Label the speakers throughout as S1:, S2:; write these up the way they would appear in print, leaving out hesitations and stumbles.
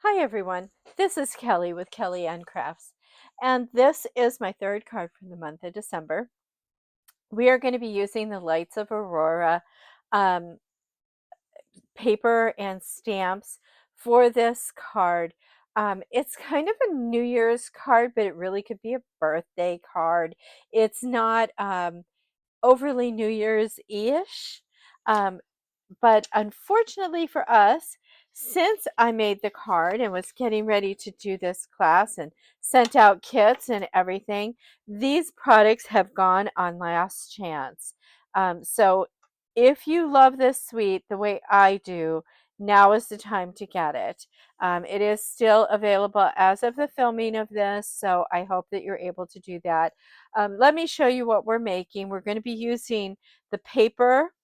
S1: Hi everyone, this is Kelly with Kelly Ann Crafts, and this is my third card for the month of December. We are going to be using the Lights of Aurora um, paper and stamps for this card. It's kind of a New Year's card, but it really could be a birthday card. It's not overly New Year's-ish. Um, but unfortunately for us, since I made the card and was getting ready to do this class and sent out kits and everything, these products have gone on last chance. So if you love this suite the way I do, now is the time to get it. It is still available as of the filming of this, so I hope that you're able to do that. Let me show you what we're making. We're going to be using the paper.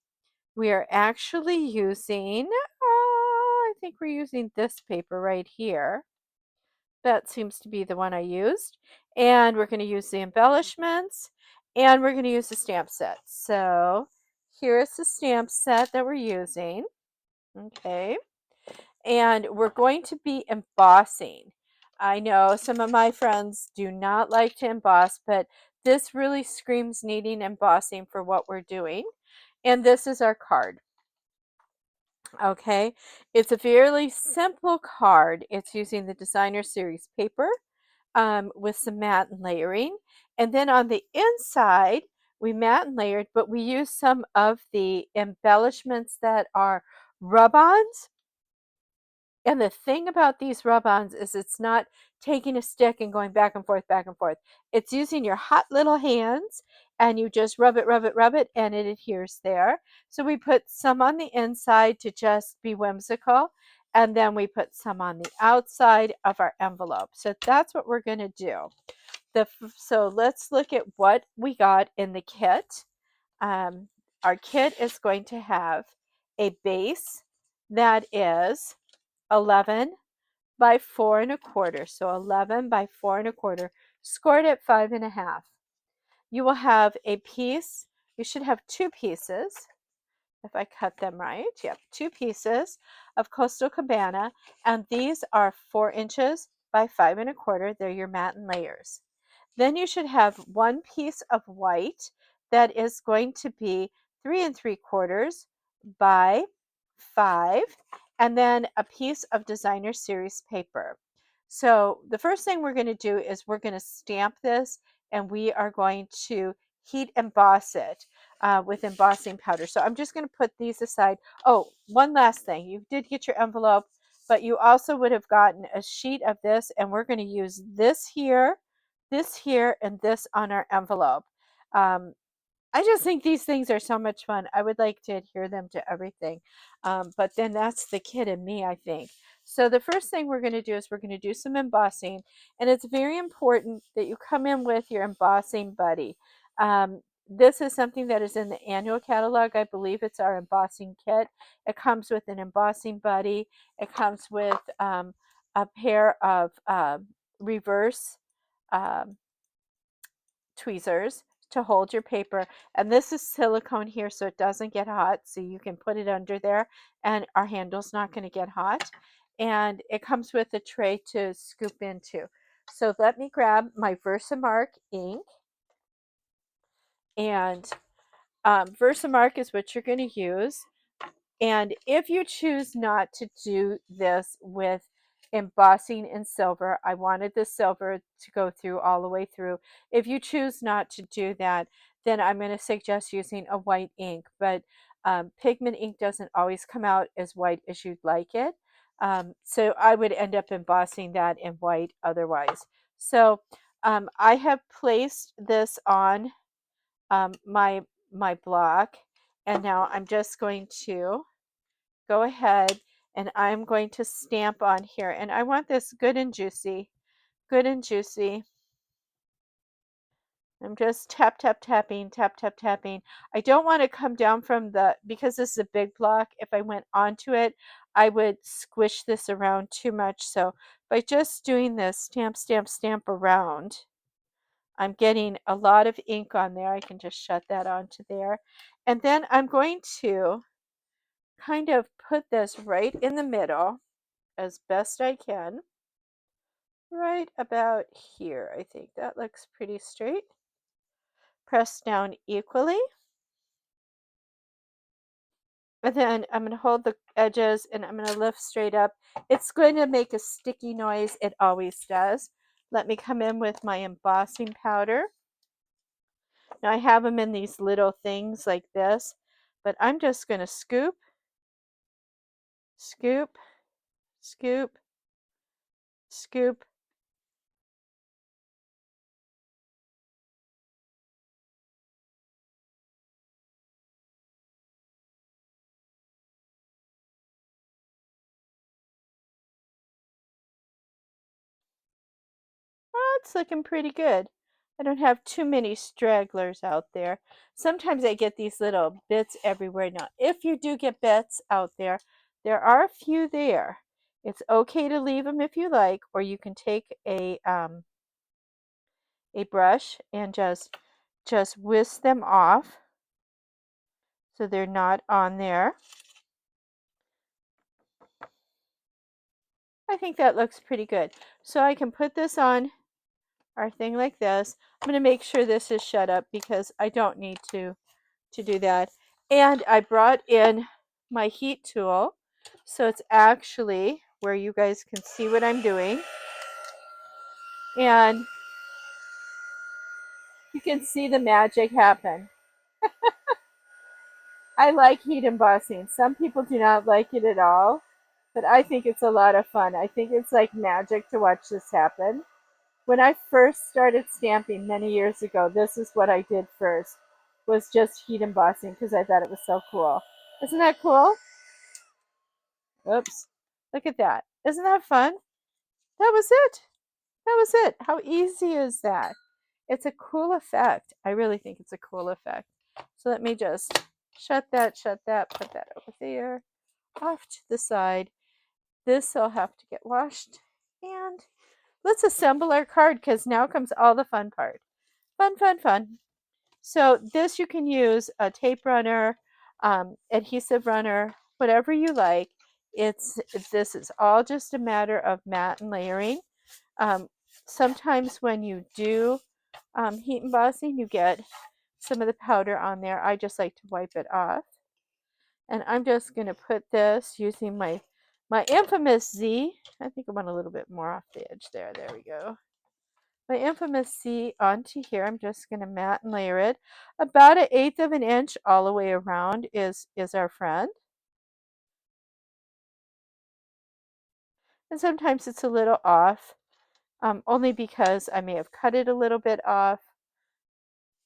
S1: We are actually using, I think we're using this paper right here. That seems to be the one I used. And we're going to use the embellishments and we're going to use the stamp set. So here is the stamp set that we're using. Okay. And we're going to be embossing. I know some of my friends do not like to emboss, but this really screams needing embossing for what we're doing. And this is our card. Okay, it's a fairly simple card. It's using the designer series paper with some matte and layering. And then on the inside, we matte and layered, but we use some of the embellishments that are rub-ons. And the thing about these rub-ons is it's not taking a stick and going back and forth, back and forth. It's using your hot little hands and you just rub it, rub it, rub it, and it adheres there. So we put some on the inside to just be whimsical, and then we put some on the outside of our envelope. So that's what we're going to do. So let's look at what we got in the kit. Our kit is going to have a base that is 11 by 4 1/4. So 11 by 4 1/4, scored at 5 1/2. You will have a piece, you should have two pieces, if I cut them right. Yep, two pieces of Coastal Cabana, and these are 4 inches by 5 1/4. They're your matte and layers. Then you should have one piece of white that is going to be 3 3/4 by 5, and then a piece of designer series paper. So the first thing we're going to do is we're going to stamp this, and we are going to heat emboss it with embossing powder. So I'm just going to put these aside. Oh, one last thing. You did get your envelope, but you also would have gotten a sheet of this, and we're going to use this here, and this on our envelope. Um, I just think these things are so much fun. I would like to adhere them to everything. But then that's the kid in me, I think. So the first thing we're going to do is we're going to do some embossing. And it's very important that you come in with your embossing buddy. This is something that is in the annual catalog. I believe it's our embossing kit. It comes with an embossing buddy. It comes with a pair of reverse um, tweezers to hold your paper, and this is silicone here so it doesn't get hot, so you can put it under there and our handle's not going to get hot. And it comes with a tray to scoop into. So let me grab my Versamark ink, and Versamark is what you're going to use. And if you choose not to do this with embossing in silver, I wanted the silver to go through all the way through. If you choose not to do that, then I'm going to suggest using a white ink. But pigment ink doesn't always come out as white as you'd like it. So I would end up embossing that in white otherwise. So I have placed this on my block, and now I'm just going to go ahead and I'm going to stamp on here, and I want this good and juicy, good and juicy. I'm just tap, tap, tapping, tap, tap, tapping. I don't want to come down from because this is a big block, if I went onto it, I would squish this around too much. So by just doing this stamp, stamp, stamp around, I'm getting a lot of ink on there. I can just shut that onto there. And then I'm going to kind of put this right in the middle. as best I can right about here. I think that looks pretty straight. Press down equally. And then I'm going to hold the edges and I'm going to lift straight up. It's going to make a sticky noise. It always does. Let me come in with my embossing powder. Now I have them in these little things like this, but I'm just going to scoop, scoop, scoop, scoop. Oh, it's looking pretty good. I don't have too many stragglers out there. Sometimes I get these little bits everywhere. Now, if you do get bits out there, there are a few there. It's okay to leave them if you like, or you can take a brush and just whisk them off so they're not on there. I think that looks pretty good. So I can put this on our thing like this. I'm going to make sure this is shut up because I don't need to do that. And I brought in my heat tool. So it's actually where you guys can see what I'm doing. And you can see the magic happen. I like heat embossing. Some people do not like it at all, but I think it's a lot of fun. I think it's like magic to watch this happen. When I first started stamping many years ago, this is what I did first, was just heat embossing because I thought it was so cool. Isn't that cool? Oops. Look at that. Isn't that fun? That was it. That was it. How easy is that? It's a cool effect. I really think it's a cool effect. So let me just shut that, put that over there, off to the side. This will have to get washed. And let's assemble our card because now comes all the fun part. Fun, fun, fun. So this you can use a tape runner, adhesive runner, whatever you like. This is all just a matter of mat and layering. Um, Sometimes when you do heat embossing, you get some of the powder on there. I just like to wipe it off. And I'm just going to put this using my infamous Z. I think I want a little bit more off the edge there. There we go. My infamous C onto here. I'm just going to mat and layer it. About 1/8 of an inch all the way around is our friend. And sometimes it's a little off, only because I may have cut it a little bit off.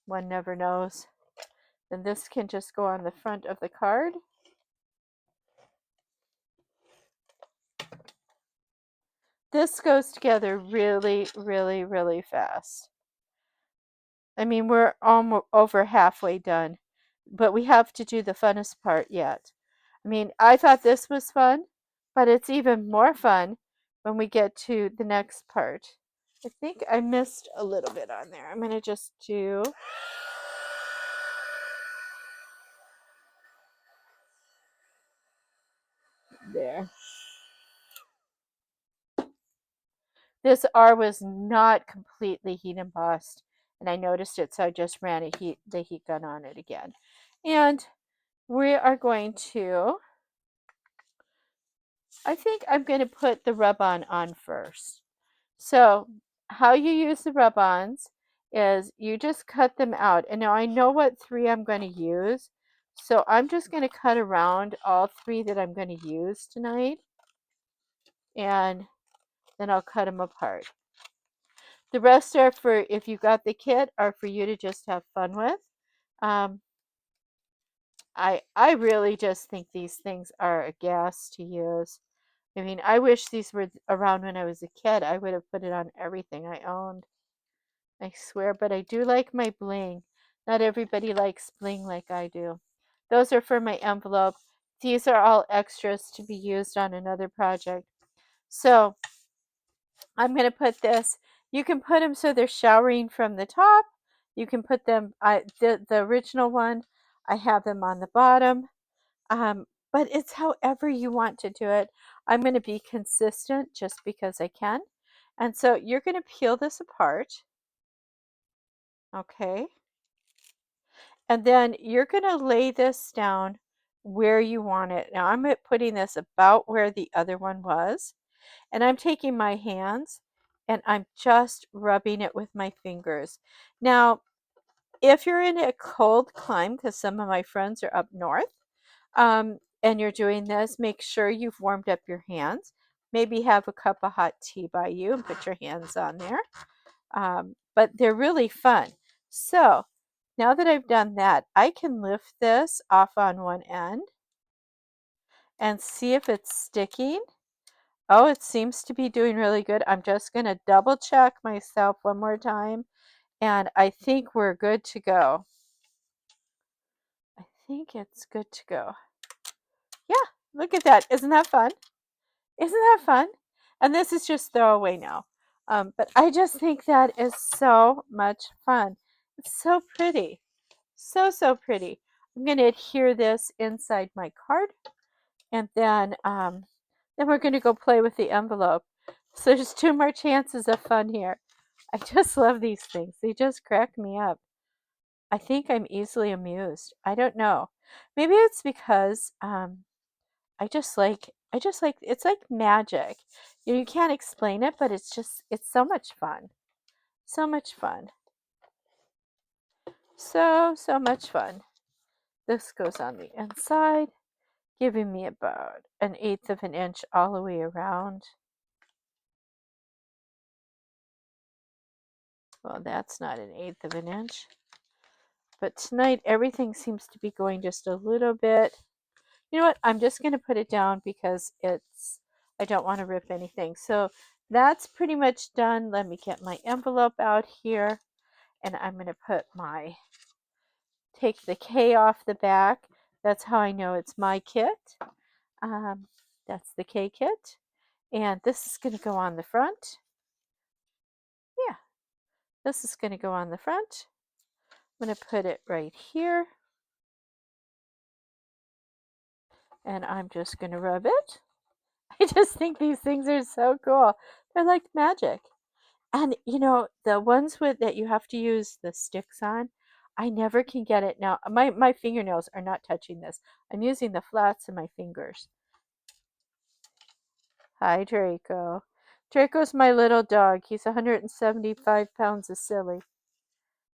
S1: One never knows. Then this can just go on the front of the card. This goes together really, really, really fast. I mean, we're almost over halfway done, but we have to do the funnest part yet. I mean, I thought this was fun, but it's even more fun when we get to the next part. I think I missed a little bit on there. I'm going to just do there. This R was not completely heat embossed, and I noticed it, so I just ran the heat gun on it again. And we are going to, I think I'm going to put the rub-on on first. So how you use the rub-ons is you just cut them out. And now I know what 3 I'm going to use. So I'm just going to cut around all 3 that I'm going to use tonight. And then I'll cut them apart. The rest are for, if you got the kit, are for you to just have fun with. I really just think these things are a gas to use. I mean, I wish these were around when I was a kid. I would have put it on everything I owned. I swear, but I do like my bling. Not everybody likes bling like I do. Those are for my envelope. These are all extras to be used on another project. So I'm going to put this. You can put them so they're showering from the top. You can put them, the original one, I have them on the bottom. But it's however you want to do it. I'm going to be consistent just because I can. And so you're going to peel this apart. Okay. And then you're going to lay this down where you want it. Now I'm putting this about where the other one was. And I'm taking my hands and I'm just rubbing it with my fingers. Now, if you're in a cold climate, because some of my friends are up north, and you're doing this, make sure you've warmed up your hands. Maybe have a cup of hot tea by you and put your hands on there. But they're really fun. So now that I've done that, I can lift this off on one end and see if it's sticking. Oh, it seems to be doing really good. I'm just going to double check myself one more time, and I think we're good to go. I think it's good to go. Yeah, look at that. Isn't that fun? Isn't that fun? And this is just throwaway now. But I just think that is so much fun. It's so pretty. So, so pretty. I'm going to adhere this inside my card, and then we're going to go play with the envelope. So there's two more chances of fun here. I just love these things. They just crack me up. I think I'm easily amused. I don't know. Maybe it's because I just like it's like magic. You can't explain it, but it's so much fun. So much fun. So much fun. This goes on the inside, giving me about 1/8 of an inch all the way around. Well, that's not 1/8 of an inch. But tonight, everything seems to be going just a little bit. You know what? I'm just going to put it down because I don't want to rip anything. So that's pretty much done. Let me get my envelope out here, and I'm going to take the K off the back. That's how I know it's my kit. Um, that's the K kit. And this is going to go on the front. Yeah, this is going to go on the front. I'm going to put it right here. And I'm just going to rub it. I just think these things are so cool. They're like magic. And the ones that you have to use the sticks on, I never can get it. Now, my fingernails are not touching this. I'm using the flats of my fingers. Hi, Draco. Draco's my little dog. He's 175 pounds of silly.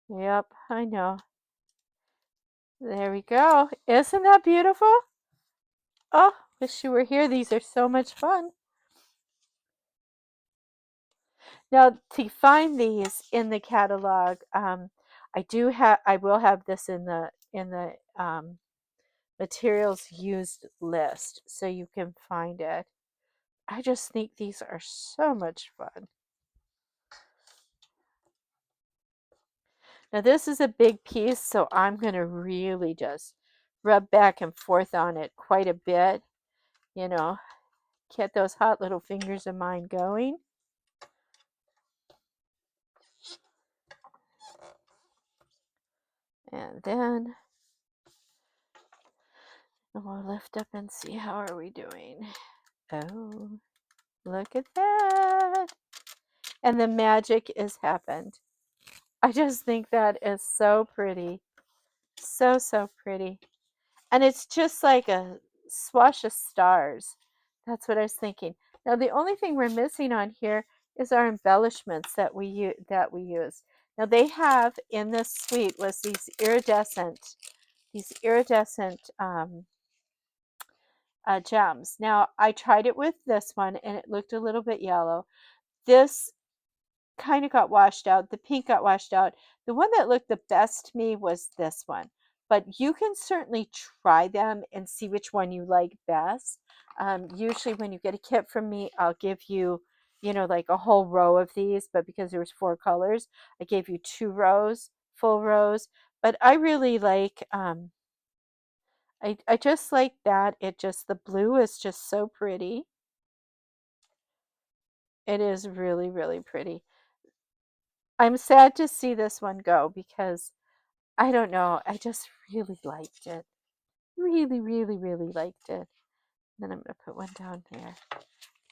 S1: Yep, I know. There we go. Isn't that beautiful? Oh, wish you were here. These are so much fun. Now, to find these in the catalog, I will have this in the materials used list, so you can find it. I just think these are so much fun. Now, this is a big piece, so I'm going to really just rub back and forth on it quite a bit. Get those hot little fingers of mine going. And then we'll lift up and see how are we doing. Oh, look at that. And the magic has happened. I just think that is so pretty. So, so pretty. And it's just like a swash of stars. That's what I was thinking. Now, the only thing we're missing on here is our embellishments that we use. Now, they have in this suite was these iridescent gems. Now, I tried it with this one, and it looked a little bit yellow. This kind of got washed out. The pink got washed out. The one that looked the best to me was this one. But you can certainly try them and see which one you like best. Usually when you get a kit from me, I'll give you, like a whole row of these. But because there was 4 colors, I gave you 2 rows, full rows. But I really like, I just like that. The blue is just so pretty. It is really, really pretty. I'm sad to see this one go because I don't know. I just really liked it. Really, really, really liked it. then I'm going to put one down there.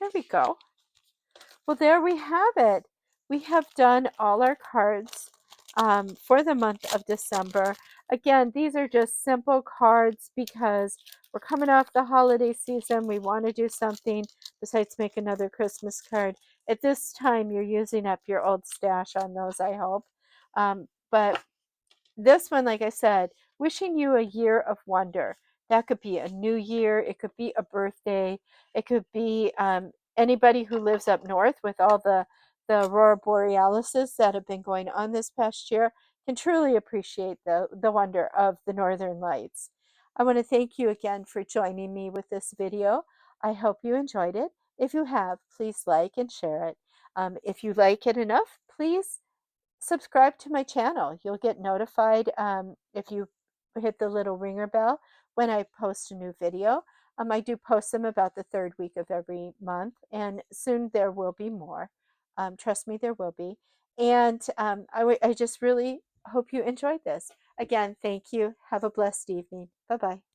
S1: There we go. Well, there we have it. We have done all our cards for the month of December. Again, these are just simple cards because we're coming off the holiday season. We want to do something besides make another Christmas card. At this time, you're using up your old stash on those, I hope. But this one, like I said, wishing you a year of wonder. That could be a new year. It could be a birthday. It could be anybody who lives up north with all the Aurora Borealises that have been going on this past year can truly appreciate the wonder of the Northern Lights. I want to thank you again for joining me with this video. I hope you enjoyed it. If you have, please like and share it. If you like it enough, please subscribe to my channel. You'll get notified if you hit the little ringer bell when I post a new video. I do post them about the third week of every month, and soon there will be more. Trust me, there will be. And I just really hope you enjoyed this. Again, thank you. Have a blessed evening. Bye-bye.